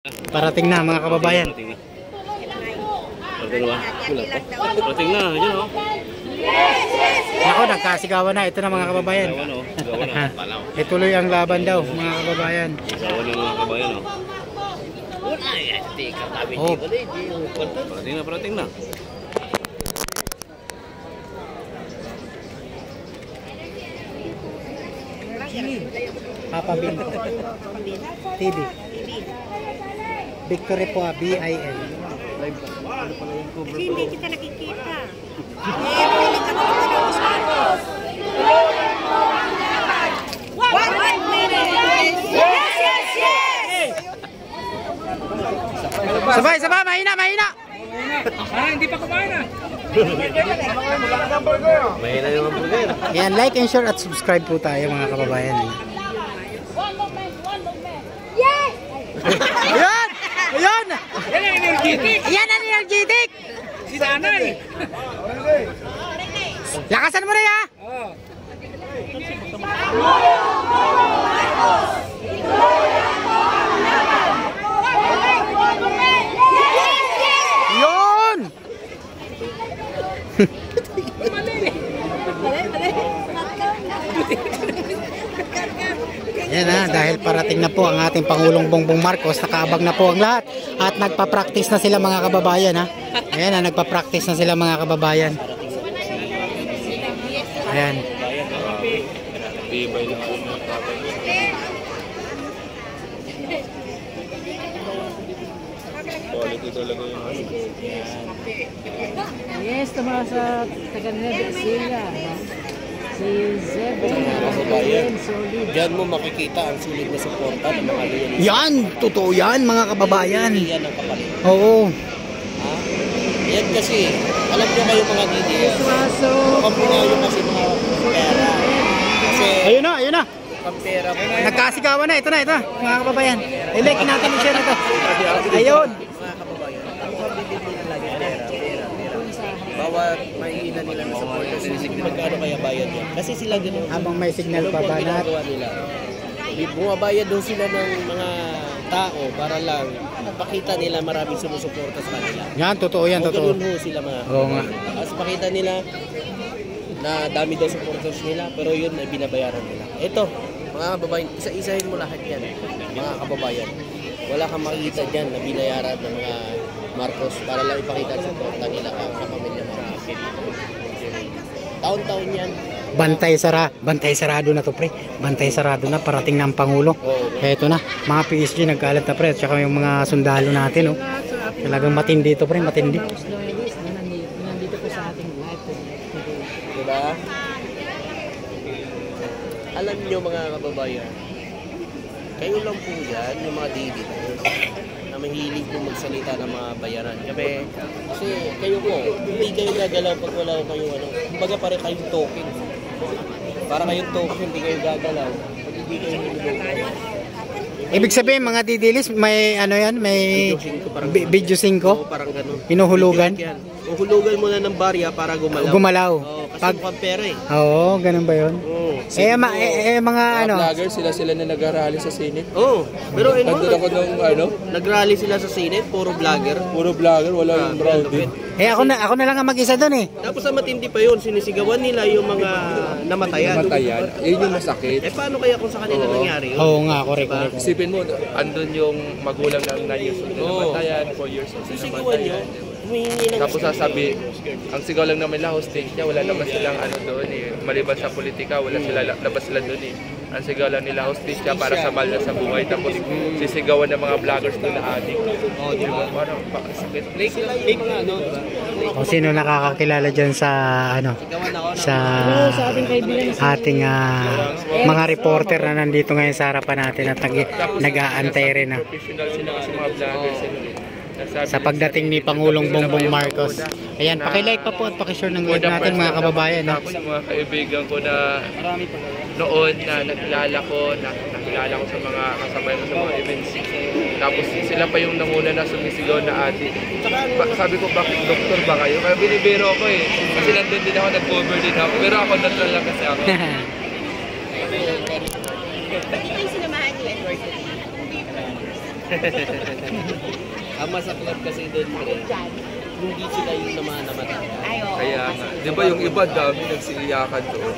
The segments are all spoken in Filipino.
Parating na mga kababayan. Parating na, yun o. Ako, nagkasigawan na. Ito na mga kababayan. Ituloy ang laban daw mga kababayan. Sigawan ng mga kabayan o. Oh. Parating na. Papa Bin TV Victory po, BIN. Kasi hindi kita nakikita. Sabay, mahina. Hindi pa kumain ah. Mahina yung hamburger. Yan, like and share at subscribe po tayo mga kababayan. Yes! Ayan! Yan ang energetic. Yan ang energetic! Si Nanay. Lakasan mo rin ha! Oh. Yun! Yan ha, dahil parating na po ang ating Pangulong Bongbong Marcos, nakaabag na po ang lahat at nagpa-practice na sila mga kababayan ha. Ayan ha, nagpa-practice na sila mga kababayan. Ayan. Tibay na ako mga kapay. Quality talaga yung ano. Yes, tama sa taga-Nueva Ecija. Si Zebe, solid. Diyan mo makikita ang sulit na suporta ng mga loyalist. Yan, totoo yan mga kababayan. Yan ang kapalit. Oo. Ha? Yan kasi, alam niyo kayo mga DDS. Suaso. Pampinayo kasi mga pera. Kasi, Ayun na. pampera mo. Nagkasigawan na, ito na, mga kababayan. I-like natin yung share na to. Ayun. Mga kababayan, ang pabibili na lagi pera. Bawat mahihina nila na supporters, magkano kaya bayad yan? Kasi sila gano'n. Habang may signal pa ba na nila? Bumabayad daw sila ng mga tao para lang pakita nila maraming sumusuporta sa kanila. yan, totoo yan, totoo. Gano'n ho sila mga. Oo nga. As pakita nila na dami daw supporters nila, pero yun ay binabayaran nila. Ito, mga kababayan, isa-isahin mo lahat yan, mga kababayan. Wala kang makikita dyan na binayaran ng mga Marcos para lang ipakita sa suporta nila sa pamilya Marcos. Taon-taon yan. Bantay sarado na to pre. Bantay sarado na, parating na ang Pangulo. Eto na, mga PSG nagkalat na pre, at saka yung mga sundalo natin, oh. Talagang matindi to pre, matindi. Nandito po sa ating live. Diba? Alam nyo mga kababayan, kayo lang po yan, yung mga DDS, na mahilig po magsalita ng mga bayaran. Kasi kayo po, hindi kayo gagalaw pag wala kayong ano. Kumbaga pare kayong token. Para kayong token, hindi kayo gagalaw. Pag hindi kayo niluluto. Ibig sabihin mga didilis, may ano yan, may video 5. Parang gano'n. Hinuhulugan. Uhulugan mo na ng barya para gumalaw. Gumalaw. Oo, kasi mukhang pera eh. Oo, ganun ba yun? Oo. Mga ano, Vlogger, sila na nag-rally sa Senate. Oo. Pero Nandun ako nung ano, nag-rally sila sa Senate, puro vlogger. puro vlogger, wala yung rounded. ako na lang ang mag-isa doon eh. Tapos ang matindi pa yun, sinisigawan nila yung mga namatayan. Matayan, yun yung masakit. Eh paano kaya kung sa kanila nangyari yun? Oo nga, correct. Isipin mo, andun yung magulang ng 9 years old na namatayan, 4 years old na Sisigawan nyo, namatayan. humihingi ng Tapos sasabi, ang sigaw lang naman nila, hostage niya, wala naman silang ano doon eh. Maliban sa politika, wala sila, labas sila doon eh. Ang sigaw lang nila, hostage niya para sa mahal na sa buhay. Tapos sisigawan ng mga vloggers doon na adik. Oo, di ba? Parang sakit. Sila yung mga ano, diba? O sino nakakakilala dyan sa ano, Sigawan ako ng sa ating kaibigan ating mga reporter na nandito ngayon sa harapan natin at nag-aantay rin na professional sila kasi mga vloggers. sa pagdating ni Pangulong Bongbong Marcos. Ayan, paki-like pa po at paki-share ng live natin mga kababayan. No? Tapos yung mga kaibigan ko na noon na nakilala ko sa mga kasabay ko sa mga events. Tapos sila pa yung nanguna na sumisigaw na adik. Sabi ko, bakit doktor ba kayo? Kaya binibiro ako eh. Kasi nandun din ako, nag-cover din ako. Pero ako natural lang kasi ako. Hindi kayo sinamahan ni Edward. Ang masaklap kasi doon, pre, hindi sila yung namatay. Kaya nga. Di ba yung iba dami nagsiiyakan doon?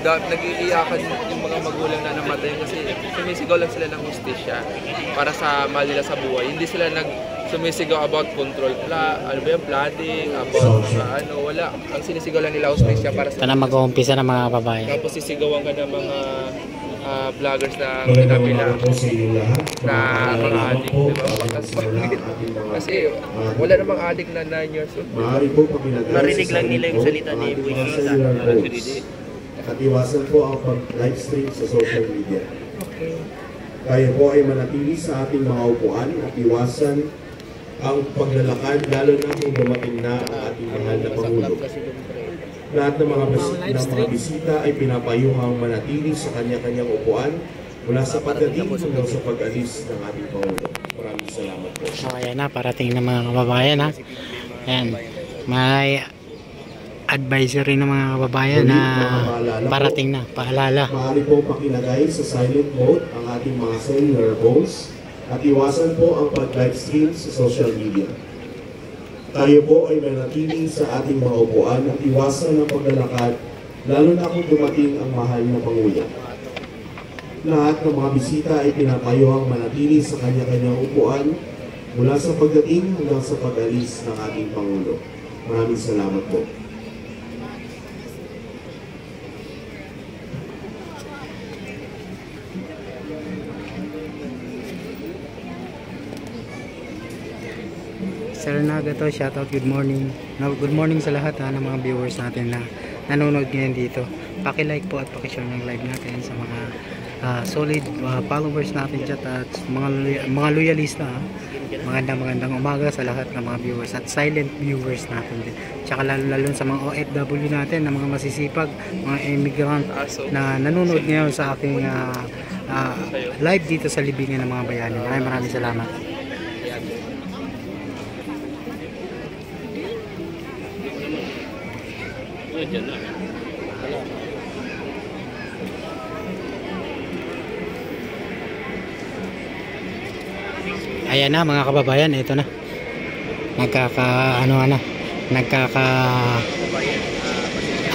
Nag-iiyakan yung mga magulang na namatay kasi sumisigaw lang sila ng hustisya para sa mahal nila sa buhay. Hindi sila sumisigaw about control. Ano ba yung flooding, about wala. Ang sinisigaw lang nila hustisya para sa... Ito na mag-uumpisa ng mga babae. Tapos sisigawan ka ng mga vloggers na kinabila na mga adik, di ba? Kasi wala namang adik na 9 years old. Narinig lang nila yung salita ni Boy Nisa. At iwasan po ang pag-live stream sa social media. Tayo po ay manatili sa ating mga upuan at iwasan ang paglalakad, lalo na kung dumating na ang ating mahal na Pangulo. Lahat ng mga bisita ay pinapayuhang manatili sa kanya-kanyang upuan mula sa pagdating hanggang sa pag-alis ng ating Pangulo. Maraming salamat po. So ayan na, parating ng mga kababayan ha. Ayan, may advisory ng mga kababayan na parating na, paalala. Maaari po pakilagay sa silent mode ang ating mga cellular phones at iwasan po ang pag-live stream sa social media. Tayo po ay manatili sa ating mga upuan at iwasan ang paglalakad, lalo na kung dumating ang mahal na Pangulo. Lahat ng mga bisita ay pinapayuhang manatili sa kanya-kanyang upuan mula sa pagdating hanggang sa pag-alis ng ating Pangulo. Maraming salamat po. Sir Naga to, shoutout, good morning. Good morning sa lahat ng mga viewers natin na nanonood ngayon dito. Paki-like po at paki-share ng live natin sa mga solid followers natin dyan at mga loyalista. Magandang umaga sa lahat ng mga viewers at silent viewers natin din. Tsaka lalo sa mga OFW natin na mga masisipag, mga immigrant na nanonood ngayon sa aking live dito sa libingan ng mga bayani. Maraming salamat. Ayan na mga kababayan, ito na.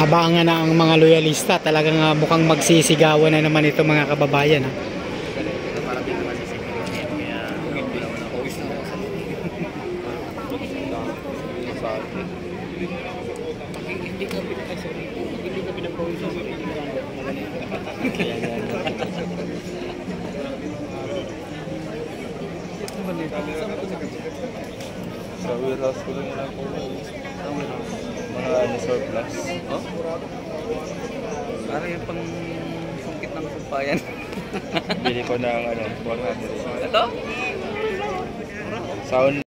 Abangan na ang mga loyalista. Talagang mukhang magsisigawan na naman ito mga kababayan ha. Sa warehouse ko lang muna po mga surplus. Oh? Para yung pang sungkit ng sampayan. Bili ko ng 100. Ito? Sound